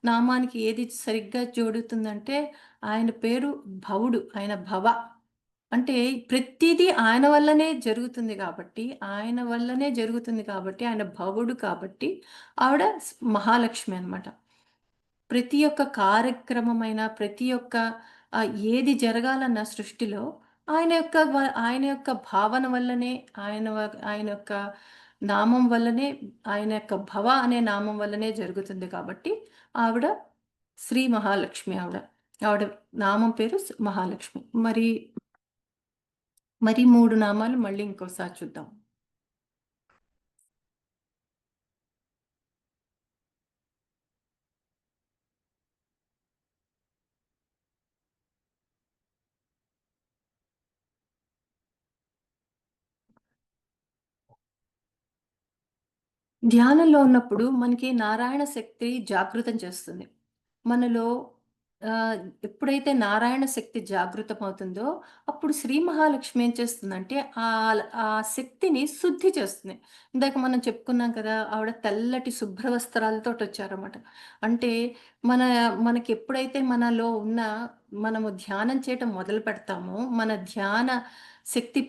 నామానికి ఏది సరిగ్గా జోడుతుందంటే ఆయన పేరు భవుడు. ఆయన భవ. అంటే ప్రతీదీ ఆయన వల్లనే జరుగుతుంది కాబట్టి, ఆయన భవుడు కాబట్టి, ఆవిడ మహాలక్ష్మి అనమాట. ప్రతి ఒక్క కార్యక్రమమైన, ప్రతి ఒక్క ఏది జరగాలన్నా సృష్టిలో ఆయన యొక్క భావన వల్లనే, ఆయన యొక్క నామం వల్లనే, ఆయన యొక్క భవ అనే నామం వల్లనే జరుగుతుంది కాబట్టి, ఆవిడ శ్రీ మహాలక్ష్మి ఆవిడ. ఆవిడ నామం పేరు మహాలక్ష్మి. మరి 3 నామాలు మళ్ళీ ఇంకోసారి చూద్దాం. ధ్యానంలో ఉన్నప్పుడు మనకి నారాయణ శక్తి జాగృతం చేస్తుంది. మనలో ఆహ్, ఎప్పుడైతే నారాయణ శక్తి జాగృతమవుతుందో, అప్పుడు శ్రీ మహాలక్ష్మి ఏం చేస్తుందంటే, ఆ శక్తిని శుద్ధి చేస్తుంది. ఇందాక మనం చెప్పుకున్నాం కదా! ఆవిడ తెల్లటి శుభ్ర వస్త్రాలతోటొచ్చారన్నమాట. అంటే మన మనకెప్పుడైతే మనము ధ్యానం చేయటం మొదలు పెడతామో, మన ధ్యాన శక్తి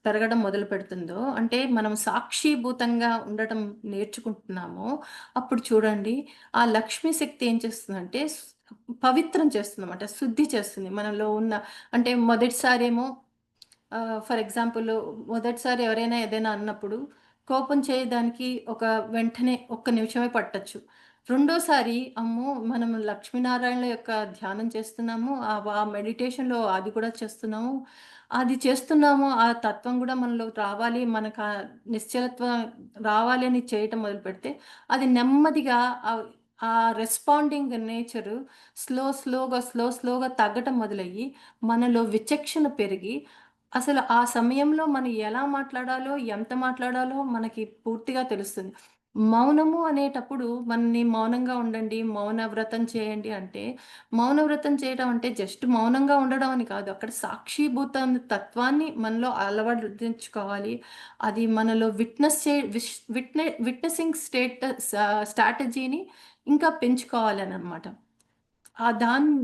పెరగడం మొదలుపెడుతుందో, అంటే మనం సాక్షీభూతంగా ఉండటం నేర్చుకుంటున్నామో, అప్పుడు చూడండి ఆ లక్ష్మీ శక్తి ఏం చేస్తుందంటే పవిత్రం చేస్తుందన్నమాట. శుద్ధి చేస్తుంది. మనలో ఉన్న అంటే మొదటిసారేమో ఫర్ ఎగ్జాంపుల్ మొదటిసారి ఎవరైనా ఏదైనా అన్నప్పుడు కోపం చేయడానికి వెంటనే ఒక్క నిమిషమే పట్టొచ్చు. రెండోసారి అమ్మో! మనం లక్ష్మీనారాయణల యొక్క ధ్యానం చేస్తున్నాము. ఆ మెడిటేషన్‌లో అది కూడా చేస్తున్నాము. అది చేస్తున్నాము. ఆ తత్వం గూడా మనలోకి రావాలి. మనకా నిశ్చలత్వం రావాలి అని చేయటం మొదలుపెడితే, అది నెమ్మదిగా ఆ రెస్పాండింగ్ నేచరు స్లోగా తగ్గటం మొదలయ్యి, మనలో విచక్షణ పెరిగి అసలు ఆ సమయంలో మనం ఎలా మాట్లాడాలో, ఎంత మాట్లాడాలో మనకి పూర్తిగా తెలుస్తుంది. మౌనము అనేటప్పుడు మనని మౌనంగా ఉండండి, మౌన వ్రతం చేయండి అంటే, మౌన వ్రతం చేయడం అంటే జస్ట్ మౌనంగా ఉండడం అని కాదు. అక్కడ సాక్షిభూత తత్వాన్ని మనలో అలవడించుకోవాలి. అది మనలో విట్నెస్ చే విష్ విట్నె విట్నెసింగ్ స్ట్రాటజీని ఇంకా పెంచుకోవాలననమాట.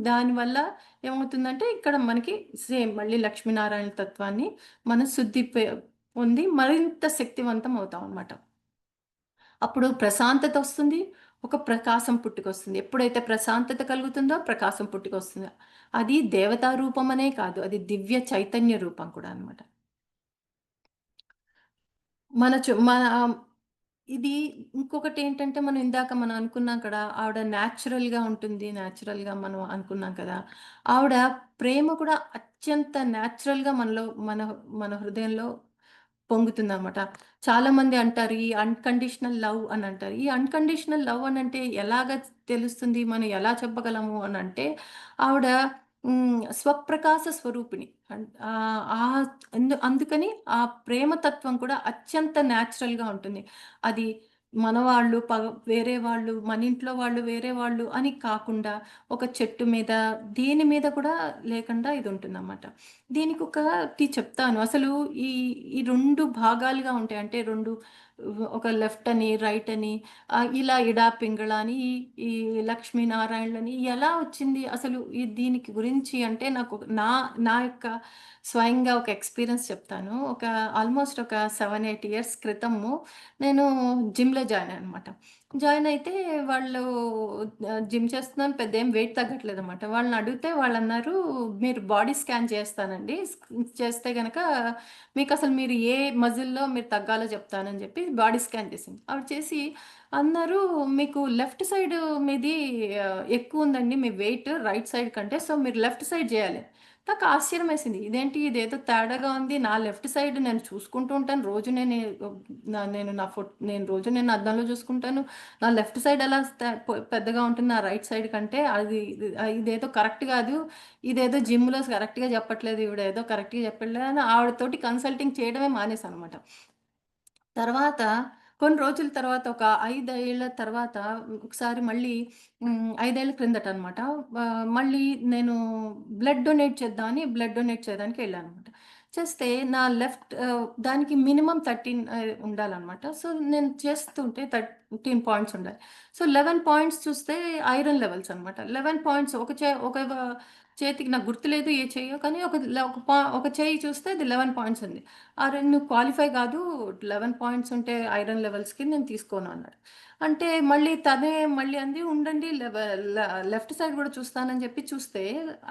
దానివల్ల ఏమవుతుందంటే, ఇక్కడ మనకి సేమ్ మళ్ళీ లక్ష్మీనారాయణ తత్వాన్ని మనం పొంది మరింత శక్తివంతం అవుతామనమాట. అప్పుడు ప్రశాంతతొస్తుంది. ఒక ప్రకాశం పుట్టుకొస్తుంది. ఎప్పుడైతే ప్రశాంతత కలుగుతుందో ప్రకాశం పుట్టుకొస్తుంది. అది దేవతా రూపమనే కాదు. అది దివ్య చైతన్య రూపం కూడా అనమాట. మన చు మన ఇది ఇంకొకటేంటంటే, మనం అనుకున్నాం కదా! ఆవిడ నేచురల్‌గా మనం అనుకున్నాం కదా! ఆవిడ ప్రేమ కూడా అత్యంత నేచురల్‌గా మన మన హృదయంలో పొంగుతుందనమాట. చాలామంది అంటారు ఈ అన్‌కండిషనల్ లవ్ అని అంటారు. ఈ అన్‌కండిషనల్ లవ్ అనంటే ఎలాగ తెలుస్తుంది? మనం ఎలా చెప్పగలము అనంటే ఆవిడ స్వప్రకాశ స్వరూపిణి. ఆహ్, అందుకని ఆ ప్రేమతత్వం కూడా అత్యంత న్యాచురల్‌గా ఉంటుంది. అది మనవాళ్ళు, వేరే వాళ్ళు, మన ఇంట్లో వాళ్ళు, వేరే వాళ్ళు అని కాకుండా ఒక చెట్టు మీద, దేని మీద కూడా లేకుండా ఇదుంటుందనమాట. దీనికొకటి చెప్తాను. అసలు ఈ, ఈ 2 భాగాలుగా ఉంటాయి. అంటే 2 ఒక లెఫ్ట్ అని, రైట్ అని ఇలా ఇడా, పింగళ అని ఈ లక్ష్మీనారాయణలని ఎలా వచ్చింది? అసలు దీనికి గురించి అంటే నాకు నా యొక్క స్వయంగా ఒక ఎక్స్‌పీరియన్స్ చెప్తాను. ఆల్‌మోస్ట్ ఒక 7, 8 ఇయర్స్ క్రితము నేను జిమ్‌లో జాయిన్ అయ్యాననమాట. జాయిన్ అయితే వాళ్ళు జిమ్ చేస్తున్నాను. పెద్దేం వెయిట్ తగ్గట్లేదనమాట. వాళ్ళనడిగితే వాళ్ళన్నారు, "మీరు బాడీ స్కాన్ చేస్తానండి. చేస్తే గనక మీకసలు మీరు ఏ మజిల్‌లో మీరు తగ్గాలో చెప్తానని" చెప్పి బాడీ స్కాన్ చేసింది. ఆవిడ చేసి అన్నారు, "మీకు లెఫ్ట్ సైడ్ మీది ఎక్కువుందండి మీ వెయిట్ రైట్ సైడ్ కంటే. సో, మీరు లెఫ్ట్ సైడ్ జేయాలి." నాకు ఆశ్చర్యమేసింది. ఇదేంటి ఇదేదో తేడాగా ఉంది. నా లెఫ్ట్ సైడ్ నేను చూసుకుంటూ ఉంటాను. రోజు నేను నేను నేను రోజు నేను అద్దంలో చూసుకుంటాను. నా లెఫ్ట్ సైడ్ ఎలా పెద్దగా ఉంటుంది నా రైట్ సైడ్ కంటే ఇదేదో కరెక్ట్ గాదు. ఇదేదో జిమ్‌లో కరెక్ట్‌గా చెప్పట్లేదు ఈవిడ ఏదో కరెక్ట్‌గా చెప్పట్లేదు అని ఆవిడతోటి కన్సల్టింగ్ చేయడమే మానేసాననమాట. తర్వాత కొన్ని రోజుల తర్వాత ఒక 5 ఏళ్ల తర్వాత ఒకసారి మళ్ళీ 5 ఏళ్ల క్రిందటనమాట. మళ్ళీ నేను బ్లడ్ డొనేట్ చేయడానికి ఎళ్ళాననమాట. చేస్తే నా దానికి మినిమమ్ 13 ఉండాలనమాట. సో, నేను చేస్తుంటే 13 పాయింట్స్ ఉండాలి. సో, 11 పాయింట్స్ చూస్తే ఐరన్ లెవెల్స్ అనమాట. 11 పాయింట్స్ ఒక చేతికి నాకు గుర్తులేదు ఏ చెయ్యో కానీ ఒక చెయ్యి చూస్తే అది 11 పాయింట్స్ ఉంది. "అరె! నువ్వు క్వాలిఫై గాదు. 11 పాయింట్స్ ఉంటే ఐరన్ లెవెల్స్‌కి నేను తీసుకోను" అన్నాడు. అంటే మళ్ళీ తనే మళ్ళీ అంది, "ఉండండి లెఫ్ట్ సైడ్ గూడా చూస్తానని" చెప్పి చూస్తే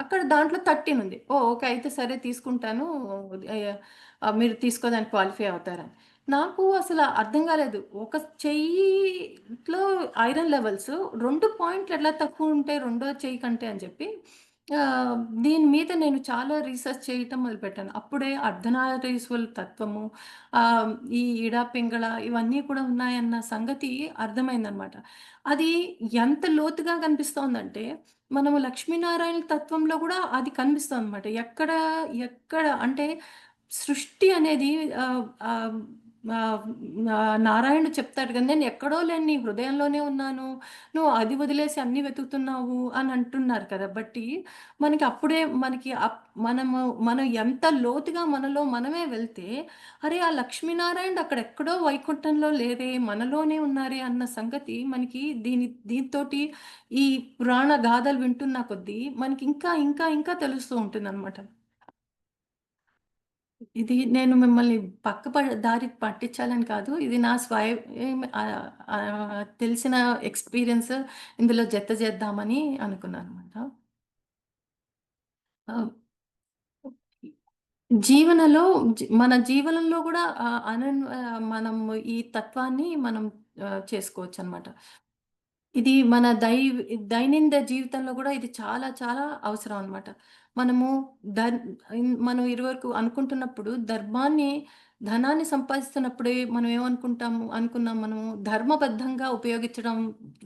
అక్కడ దాంట్లో 13 ఉంది. ఓహ్! ఓకే. అయితే సరే తీసుకుంటాను. మీరు తీసుకోడానికి క్వాలిఫై అవుతారని. నాకు అసల అర్థం గాలేదు. ఒక చెయ్యిలో ఐరన్ లెవెల్స్ 2 పాయింట్లు ఎట్లా తక్కువుంటాయి రెండో చెయ్యి కంటే అని చెప్పి ఆహ్, దీని మీద నేను చాలా రీసెర్చ్ చేయటం మొదలుపెట్టాను. అప్పుడే అర్ధనారీశ్వర తత్వము, ఆహ్, ఈ ఇడ, పింగళ ఇవన్నీ కూడా ఉన్నాయన్న సంగతి అర్థమైందనమాట. అది ఎంత లోతుగా కనిపిస్తోందంటే, మనము లక్ష్మీనారాయణ తత్వంలో గూడా అది కనిపిస్తోందనమాట. ఎక్కడ అంటే సృష్టి అనేది ఆహ్, ఆహ్, ఆహ్, నారాయణుడు చెప్తాడు కదా! "నేను ఎక్కడో లేను నీ హృదయంలోనే ఉన్నాను. నువ్వు అది వదిలేసి అన్నీ వెతుకుతున్నావు" అని అంటున్నారు కదా! బట్టి మనకి అప్పుడే మనకి మనం ఎంత లోతుగా మనలో మనమే వెళ్తే, అరే! ఆ లక్ష్మీనారాయణుడు అక్కడెక్కడో వైకుంఠంలో లేరే, మనలోనే ఉన్నారే అన్న సంగతి మనకి దీనితోటి ఈ పురాణ గాథలు వింటున్న కొద్దీ మనకి ఇంకా తెలుస్తూ ఉంటుందనమాట. ఇది నేను మిమ్మల్ని దారి పట్టించాలని కాదు. ఇది నా తెలిసిన ఎక్స్‌పీరియన్స్ ఇందులో జత చేద్దామని అనుకున్నాననమాట. ఆహ్, జీవనలో మన జీవనంలో గూడా మనం ఈ తత్వాన్ని మనం చేసుకోవచ్చనమాట. ఇది మన దైనంద జీవితంలో గూడా ఇది చాలా అవసరం అన్నమాట. మనము దన్ మనం ఇదివరకు అనుకుంటున్నప్పుడు ధనాన్ని సంపాదిస్తున్నప్పుడే మనం అనుకున్నాం మనము ధర్మబద్ధంగా ఉపయోగించడం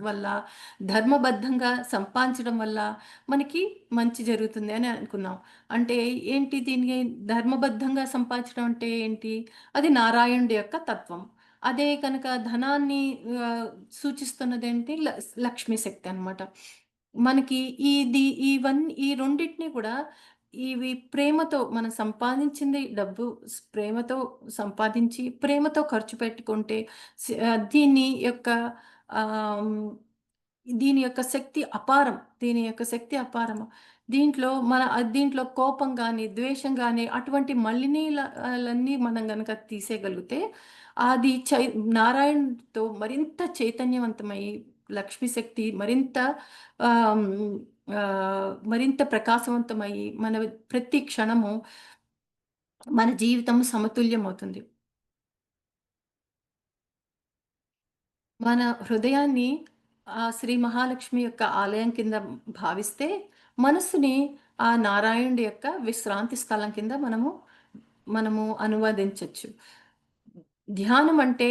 వల్ల, ధర్మబద్ధంగా సంపాదించడం వల్ల మనకి మంచి జరుగుతుంది అని అనుకున్నాం. అంటే ఏంటి దీన్ని ధర్మబద్ధంగా సంపాదించడం అంటే ఏంటి? అది నారాయణుడి యొక్క తత్వం. అదే కనుక ధనాన్ని సూచిస్తున్నదేంటి లక్ష్మీ శక్తి అన్నమాట. మనకి ఈ రెండిటిని కూడా ఇవి ప్రేమతో మనం సంపాదించింది డబ్బు ప్రేమతో సంపాదించి, ప్రేమతో ఖర్చు పెట్టుకుంటే దీని యొక్క ఆహ్, దీని యొక్క శక్తి అపారం. దీని యొక్క శక్తి అపారము. దీంట్లో కోపం గాని, ద్వేషం గాని అటువంటి లన్నీ మనం గనక తీసేయగలిగితే అది నారాయణుడితో మరింత చైతన్యవంతమై లక్ష్మీ శక్తి ఆహ్, హ్మ్, మరింత ప్రకాశవంతమయ్యి ప్రతి క్షణము మన జీవితం సమతుల్యమవుతుంది. మన హృదయాన్ని శ్రీ మహాలక్ష్మి యొక్క ఆలయం కింద భావిస్తే, మనస్సుని ఆ నారాయణుడి యొక్క విశ్రాంతి స్థలం కింద మనము అనువదించొచ్చు. ధ్యానం అంటే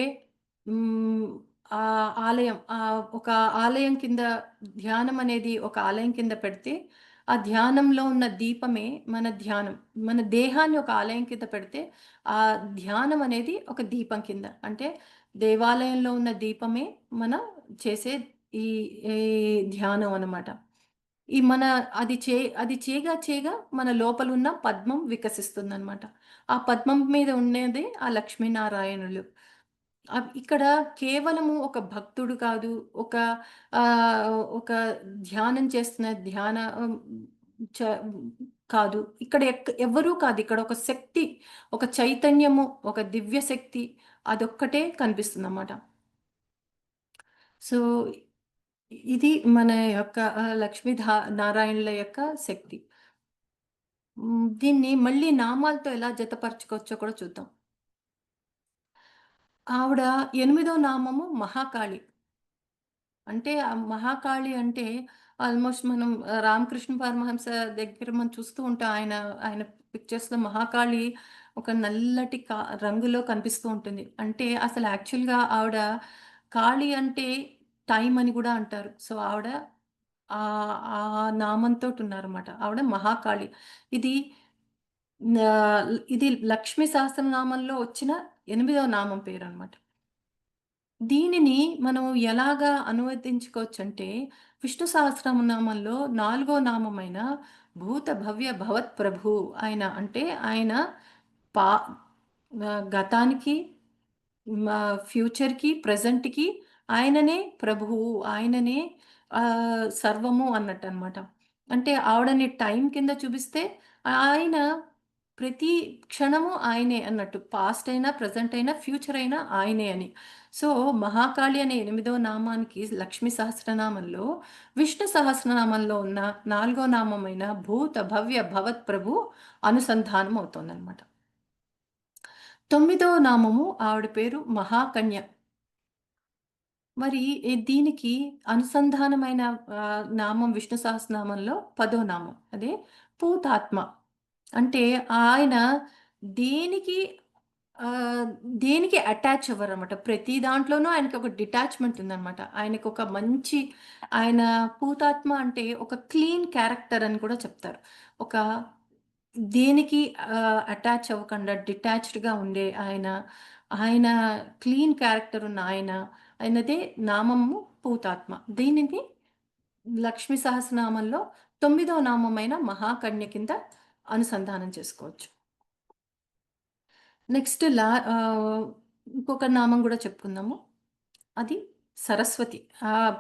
హ్మ్. ఆలయం ఒక ఆలయం కింద ధ్యానం అనేది ఒక ఆలయం కింద పెడితే, ఆ ధ్యానంలో ఉన్న దీపమే మన ధ్యానం. మన దేహాన్ని ఒక ఆలయం కింద పెడితే, ఆ ధ్యానం అనేది ఒక దీపం కింద. అంటే దేవాలయంలో ఉన్న దీపమే మనం చేసే ఈ ఈ ధ్యానం అన్నమాట. ఈ మన అది చేయగా మన లోపలున్న పద్మం వికసిస్తుందనమాట. ఆ పద్మం మీద ఉండేదే ఆ లక్ష్మీనారాయణులు. ఇక్కడ కేవలము ఒక భక్తుడు కాదు, ఒక ఒక ధ్యానం చేస్తున్న ధ్యాన చ కాదు. ఇక్కడ ఎవ్వరూ కాదు. ఇక్కడ ఒక శక్తి, ఒక చైతన్యము, ఒక దివ్య శక్తి అదొక్కటే కనిపిస్తుందన్నమాట. సో, ఇది మన యొక్క నారాయణుల యొక్క శక్తి. దీన్ని మళ్ళీ నామాలతో ఎలా జతపరచుకోవచ్చో కూడా చూద్దాం. ఆవిడ ఎనిమిదో నామము మహాకాళి. అంటే ఆ మహాకాళి అంటే ఆల్‌మోస్ట్ మనం రామకృష్ణ పరమహంస దగ్గర మనం చూస్తూ ఉంటాం. ఆయన ఆయన పిక్చర్స్‌లో మహాకాళి ఒక నల్లటి రంగులో కనిపిస్తూ ఉంటుంది. అంటే అసలు యాక్చువల్‌గా ఆవిడ కాళి అంటే టైమ్ అని గూడా అంటారు. సో, ఆవిడ ఆ నామంతోటున్నారన్నమాట. ఆవిడ మహాకాళి. ఇది ఇది లక్ష్మీ సహస్రనామంలో వచ్చిన ఎనిమిదవ నామం పేరన్నమాట. దీనిని మనం ఎలాగా అనువదించుకోవచ్చంటే, విష్ణు సహస్రనామంలో నాలుగో నామమైన భూత భవ్య భవత్ ప్రభూ ఆయన అంటే ఆయన పా గతానికి, ఫ్యూచర్‌కి, ప్రెజెంట్‌కి ఆయననే ప్రభువు, ఆయననే సర్వము అన్నట్టనమాట. అంటే ఆవిడని టైం కింద చూపిస్తే ఆయన ప్రతి క్షణము ఆయనే అన్నట్టు. పాస్ట్ అయినా, ప్రెజెంట్ అయినా, ఫ్యూచర్ అయినా ఆయనే అని. సో, మహాకాళి అనే ఎనిమిదో నామానికి లక్ష్మీ సహస్రనామంలో, విష్ణు సహస్రనామంలో ఉన్న నాలుగో నామమైన భూత భవ్య భవత్ ప్రభు అనుసంధానం అవుతోందనమాట. తొమ్మిదో నామము ఆవిడ పేరు మహాకన్య. మరి దీనికి అనుసంధానమైన నామం విష్ణు సహస్రనామంలో పదో నామం. అదే పూతాత్మ. అంటే ఆయన దేనికి ఆహ్, దేనికి అటాచ్ అవ్వరనమాట. ప్రతి దాంట్లోనూ ఆయనకొక డిటాచ్‌మెంట్ ఉందనమాట. ఆయనకొక మంచి ఆయన పూతాత్మ అంటే ఒక క్లీన్ క్యారెక్టర్ అని కూడా చెప్తారు. ఒక దేనికి అటాచ్ అవ్వకుండా డిటాచ్డ్‌గా ఉండే ఆయన, ఆయన క్లీన్ క్యారెక్టర్ ఉన్న ఆయన, ఆయనదే నామము పూతాత్మ. దీనిని లక్ష్మీ సహస్రనామంలో తొమ్మిదో నామమైన మహాకన్య కింద అనుసంధానం చేసుకోవచ్చు. నెక్స్ట్ ఇంకొక నామం గూడా చెప్పుకుందాము. అది సరస్వతి.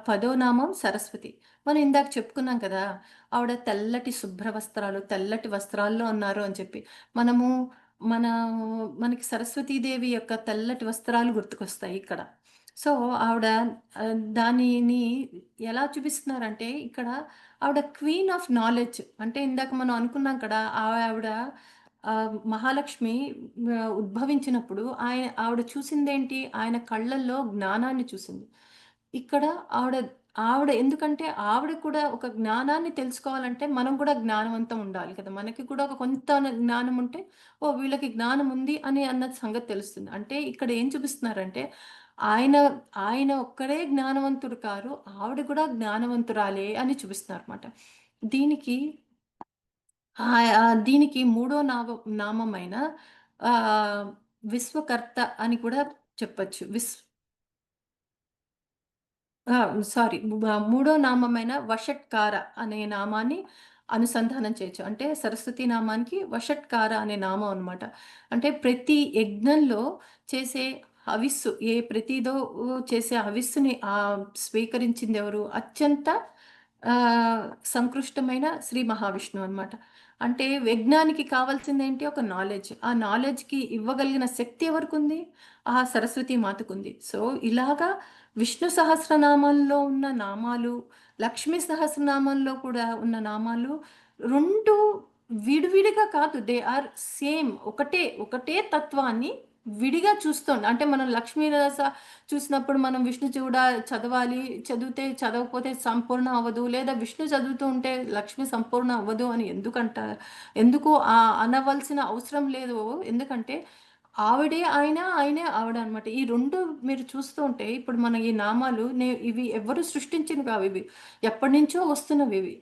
పదో నామం సరస్వతి. మనం ఇందాక చెప్పుకున్నాం కదా! ఆవిడ తెల్లటి శుభ్ర వస్త్రాలు, తెల్లటి వస్త్రాల్లో ఉన్నారు అని చెప్పి. మనము మన మనకి సరస్వతీదేవి యొక్క తెల్లటి వస్త్రాలు గుర్తుకొస్తాయి ఇక్కడ. సో, ఆవిడ దానిని ఎలా చూపిస్తున్నారంటే ఇక్కడ ఆవిడ క్వీన్ ఆఫ్ నాలెడ్జ్. అంటే ఇందాక మనం అనుకున్నాం కదా! ఆవిడ మహాలక్ష్మి ఉద్భవించినప్పుడు ఆవిడ చూసిందేంటి? ఆయన కళ్ళల్లో జ్ఞానాన్ని చూసింది. ఇక్కడ ఆవిడ ఆవిడ ఎందుకంటే ఆవిడ కూడా ఒక జ్ఞానాన్ని తెలుసుకోవాలంటే మనం కూడా జ్ఞానవంతం ఉండాలి కదా! మనకి కూడా ఒక కొంత జ్ఞానం ఉంటే, ఓహ్! వీళ్ళకి జ్ఞానం ఉంది అని అన్న సంగతి తెలుస్తుంది. అంటే ఇక్కడ ఏం చూపిస్తున్నారంటే ఆయన ఆయన ఒక్కడే జ్ఞానవంతుడు కారు. ఆవిడ కూడా జ్ఞానవంతురాలే అని చూపిస్తున్నారన్నమాట. దీనికి దీనికి మూడో నామమైన ఆహ్, విశ్వకర్త అని కూడా చెప్పొచ్చు. ఆ! సారీ. మూడో నామమైన వషట్కార అనే నామాన్ని అనుసంధానం చేయొచ్చు. అంటే సరస్వతి నామానికి వషట్కార అనే నామం అనమాట. అంటే ప్రతి యజ్ఞంలో చేసే హవిస్సు ప్రతిదో చేసే హవిస్సుని స్వీకరించిందెవరు? అత్యంత ఆహ్, సంకృష్టమైన శ్రీ మహావిష్ణువు అనమాట. అంటే యజ్ఞానికి కావాల్సిందేంటి? ఒక నాలెడ్జ్. ఆ నాలెడ్జ్‌కి ఇవ్వగలిగిన శక్తి ఎవరికుంది? ఆ సరస్వతి మాతకుంది. సో, ఇలాగా విష్ణు సహస్రనామంలో ఉన్న నామాలు, లక్ష్మీ సహస్రనామంలో కూడా ఉన్న నామాలు 2 విడివిడిగా కాదు. They are same. ఒకటే తత్వాన్ని విడిగా చూస్తోంది. అంటే మనం లక్ష్మీ చూసినప్పుడు మనం విష్ణు చదవాలి. చదవకపోతే సంపూర్ణం అవ్వదు. లేదా విష్ణు చదువుతూ ఉంటే లక్ష్మి సంపూర్ణ అవ్వదు అని ఎందుకు అనవలసిన అవసరం లేదు. ఎందుకంటే ఆవిడే ఆయన, ఆయనే ఆవిడ అనమాట. ఈ 2 మీరు చూస్తూ ఉంటే ఇప్పుడు మన ఈ నామాలు ఇవి ఎవ్వరు సృష్టించినవి కావివి. ఎప్పటినుంచో వస్తున్నవివి.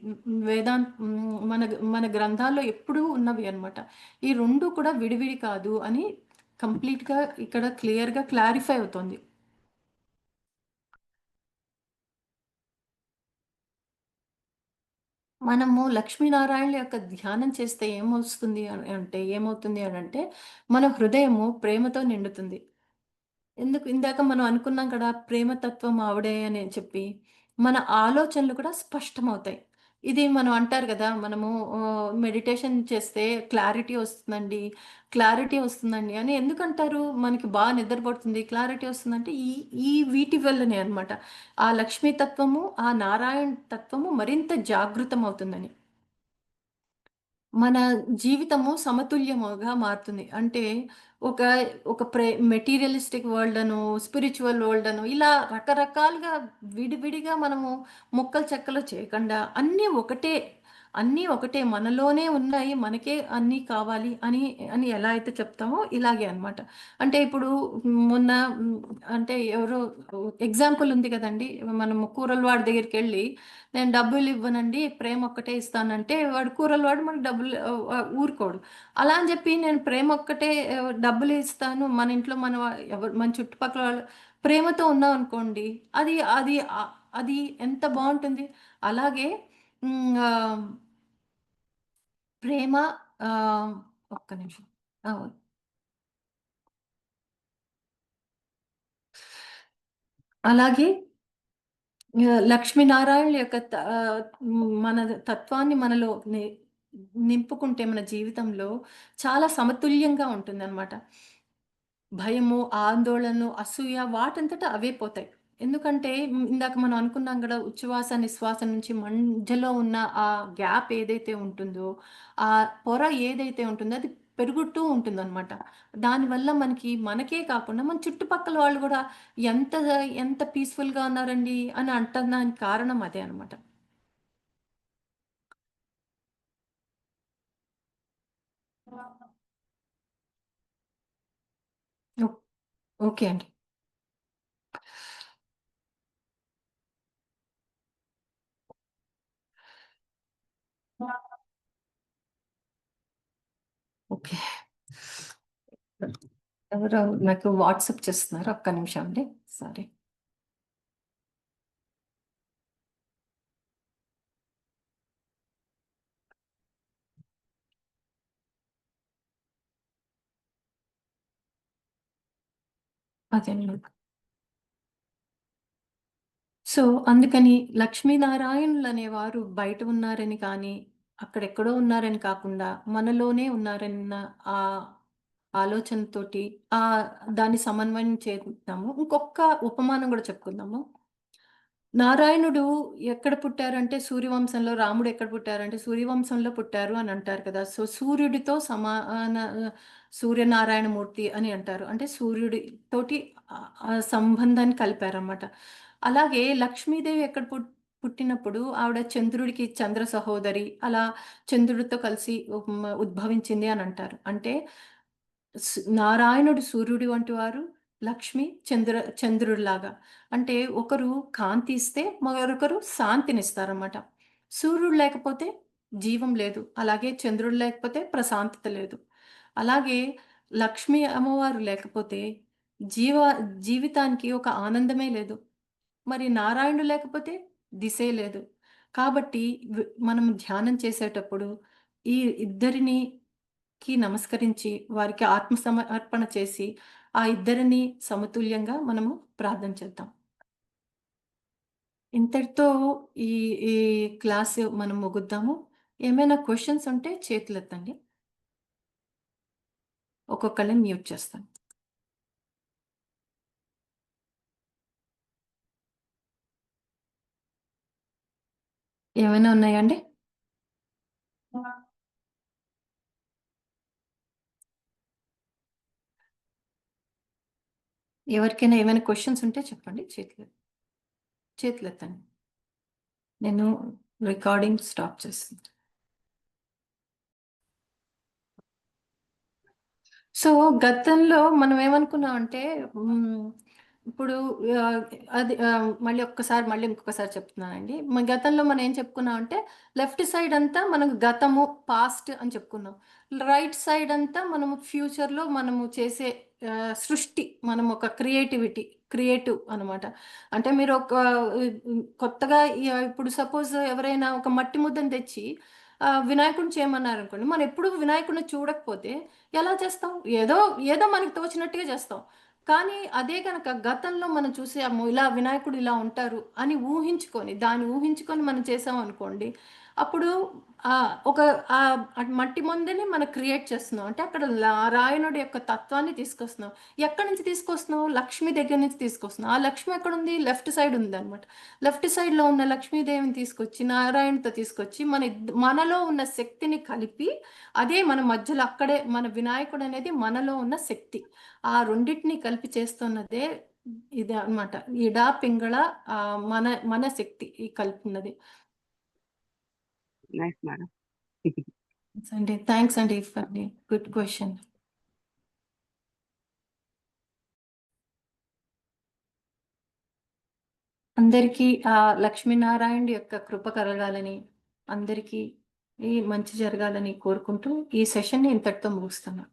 మన గ్రంథాల్లో ఎప్పుడూ ఉన్నవి అన్నమాట. ఈ 2 కూడా విడివిడి కాదు అని కంప్లీట్‌గా ఇక్కడ క్లియర్‌గా క్లారిఫై అవుతోంది. మనము లక్ష్మీనారాయణుల యొక్క ధ్యానం చేస్తే ఏమొస్తుంది ఏమవుతుంది అనంటే, మన హృదయము ప్రేమతో నిండుతుంది. ఇందాక మనం అనుకున్నాం కదా! ప్రేమతత్వం ఆవిడే అని చెప్పి. మన ఆలోచనలు కూడా స్పష్టమవుతాయి. ఇది మనం అంటారు గదా! మనము మెడిటేషన్ చేస్తే క్లారిటీ వస్తుందండి అని ఎందుకంటారు? మనకి నిద్ర పడుతుంది. క్లారిటీ వస్తుందంటే ఈ ఈ వీటి వల్లనే అన్నమాట. ఆ లక్ష్మీ తత్వము, ఆ నారాయణ తత్వము మరింత జాగృతమవుతుందని. మన జీవితము సమతుల్యముగా మారుతుంది. అంటే ఒక ఒక మెటీరియలిస్టిక్ వరల్డ్ అనో, స్పిరిచ్యువల్ వరల్డ్ అనో ఇలా రకరకాలుగా విడివిడిగా మనము ముక్కలు చెక్కలు చేయకుండా అన్నీ ఒకటే మనలోనే ఉన్నాయి. మనకే అన్నీ కావాలి అని ఎలా అయితే చెప్తామో ఇలాగే అన్నమాట. అంటే ఇప్పుడు మొన్న అంటే ఎవరో ఎగ్జాంపుల్ ఉంది కదండీ! మనము కూరల వాడి దగ్గరికెళ్ళి నేను డబ్బులివ్వనండి. ప్రేమొక్కటే ఇస్తానంటే, వాడు కూరలవాడు మనకు డబ్బులు ఊరుకోడు. అలా అని జెప్పి నేను ప్రేమొక్కటే డబ్బులిస్తాను. మన ఇంట్లో మన చుట్టుపక్కల వాళ్ళు ప్రేమతో ఉన్నామనుకోండి, అది అది అది ఎంత బావుంటుంది. అలాగే హ్మ్. ప్రేమ ఆహ్, ఒక్క నిమిషం. ఆ! అలాగే లక్ష్మీనారాయణుల యొక్క మన తత్వాన్ని మనలో నింపుకుంటే మన జీవితంలో చాలా సమతుల్యంగా ఉంటుందనమాట. భయము, ఆందోళనలు, అసూయ వాటంతట అవే పోతాయి. ఎందుకంటే ఇందాక మనం అనుకున్నాం గదా! ఉచ్ఛ్వాస, నిశ్వాస నుంచి మధ్యలో ఉన్న ఆ గ్యాప్ ఏదైతే ఉంటుందో, ఆ పొర ఏదైతే ఉంటుందో అది పెరుగుతూ ఉంటుందనమాట. దానివల్ల మనకే కాకుండా మన చుట్టుపక్కల వాళ్ళు గూడా ఎంత ఎంత పీస్‌ఫుల్‌గా ఉన్నారండి అని అంటన్నానికి కారణం అదే అనమాట. ఓ ఓకే అండి. ఓకే. ఎవరో నాకు వాట్సాప్ చేస్తున్నారు. ఒక్క నిమిషం అండి. సారీ. అదేనండి. సో, అందుకని లక్ష్మీనారాయణులనేవారు బయట ఉన్నారని కానీ, అక్కడెక్కడో ఉన్నారని కాకుండా, మనలోనే ఉన్నారన్న ఆహ్, ఆలోచనతోటి దాన్ని సమన్వయం చేద్దాము. ఇంకొక్క ఉపమానం గూడా చెప్పుకుందాము. నారాయణుడు ఎక్కడ పుట్టారంటే సూర్యవంశంలో, రాముడు ఎక్కడ పుట్టారంటే సూర్యవంశంలో పుట్టారు అని అంటారు కదా! సో, సూర్యుడితో సూర్యనారాయణమూర్తి అని అంటారు. అంటే సూర్యుడి తోటి ఆ సంబంధాన్ని కలిపారన్నమాట. అలాగే లక్ష్మీదేవి ఎక్కడ పుట్టినప్పుడు ఆవిడ చంద్రుడికి చంద్ర సహోదరి. అలా చంద్రుడితో కలిసి ఉద్భవించింది అని అంటారు. అంటే నారాయణుడు సూర్యుడి వంటి వారు, లక్ష్మి చంద్రుడిలాగా. అంటే ఒకరు కాంతి ఇస్తే మరొకరు శాంతినిస్తారన్నమాట. సూర్యుడు లేకపోతే జీవం లేదు. అలాగే చంద్రుడు లేకపోతే ప్రశాంతత లేదు. అలాగే లక్ష్మీ అమ్మవారు లేకపోతే జీవ జీవితానికి ఒక ఆనందమే లేదు. మరి నారాయణుడు లేకపోతే దిశే లేదు. కాబట్టి మనం ధ్యానం చేసేటప్పుడు ఈ ఇద్దరినికి నమస్కరించి, వారికి ఆత్మ సమర్పణ చేసి, ఆ ఇద్దరిని సమతుల్యంగా మనము ప్రార్థన చేద్దాం. ఇంతటితో ఈ ఈ క్లాసు మనం ముగిద్దాము. ఏమైనా క్వెషన్స్ ఉంటే చేతులెత్తండి. ఒక్కొక్కళ్ళని మ్యూట్ చేస్తాను. ఏమైనా ఉన్నాయా అండి? ఎవరికైనా ఏమైనా క్వెషన్స్ ఉంటే చెప్పండి. చేతులెత్తండి. నేను రికార్డింగ్ స్టాప్ చేస్తున్నా. సో, గతంలో మనం ఏమనుకున్నామంటే హ్మ్. ఇప్పుడు ఆహ్, అది మళ్ళీ ఇంకొకసారి చెప్తున్నానండి. గతంలో మనం ఏం చెప్పుకున్నామంటే, లెఫ్ట్ సైడ్ అంతా మనకు గతము, పాస్ట్ అని చెప్పుకున్నాం. రైట్ సైడ్ అంతా మనము ఫ్యూచర్‌లో మనము చేసే సృష్టి. మనం ఒక క్రియేటివ్ అనమాట. అంటే మీరు ఒక కొత్తగా ఇప్పుడు సపోజ్ ఎవరైనా ఒక మట్టి ముద్దని తెచ్చి వినాయకుడిని చేయమన్నారనుకోండి. మనం ఎప్పుడు వినాయకుడిని చూడకపోతే ఎలా చేస్తాం? ఏదో మనకు తోచినట్టుగా చేస్తాం. కానీ అదే గనక గతంలో మనం చూసాము, ఇలా వినాయకుడు ఇలా ఉంటారు అని దాన్ని ఊహించుకొని మనం చేసామనుకోండి, అప్పుడు ఒక మట్టి ముందని మనం క్రియేట్ చేస్తున్నాం. అంటే అక్కడ నారాయణుడి యొక్క తత్వాన్ని తీసుకొస్తున్నాం. ఎక్కడి నుంచి తీసుకొస్తున్నాం? లక్ష్మి దగ్గర నుంచి తీసుకొస్తున్నాం. ఆ లక్ష్మి ఎక్కడుంది? లెఫ్ట్ సైడ్ ఉందన్నమాట. లెఫ్ట్ సైడ్‌లో ఉన్న లక్ష్మీదేవిని తీసుకొచ్చి, నారాయణతో తీసుకొచ్చి మనలో ఉన్న శక్తిని కలిపి అదే మన మధ్యలో అక్కడే మన వినాయకుడు అనేది మనలో ఉన్న శక్తి. ఆ రెండిటిని కలిపి చేస్తున్నదే ఇదే అన్నమాట. ఇడ, పింగళ మన మన శక్తి ఈ కలిపున్నది. Nice madam. థాంక్స్ అండి ఫర్ ది గుడ్ క్వెషన్. అందరికీ లక్ష్మీనారాయణుడి యొక్క కృప కలగాలని, అందరికీ మంచి జరగాలని కోరుకుంటూ ఈ సెషన్‌ని ఇంతటితో ముగిస్తున్నాను.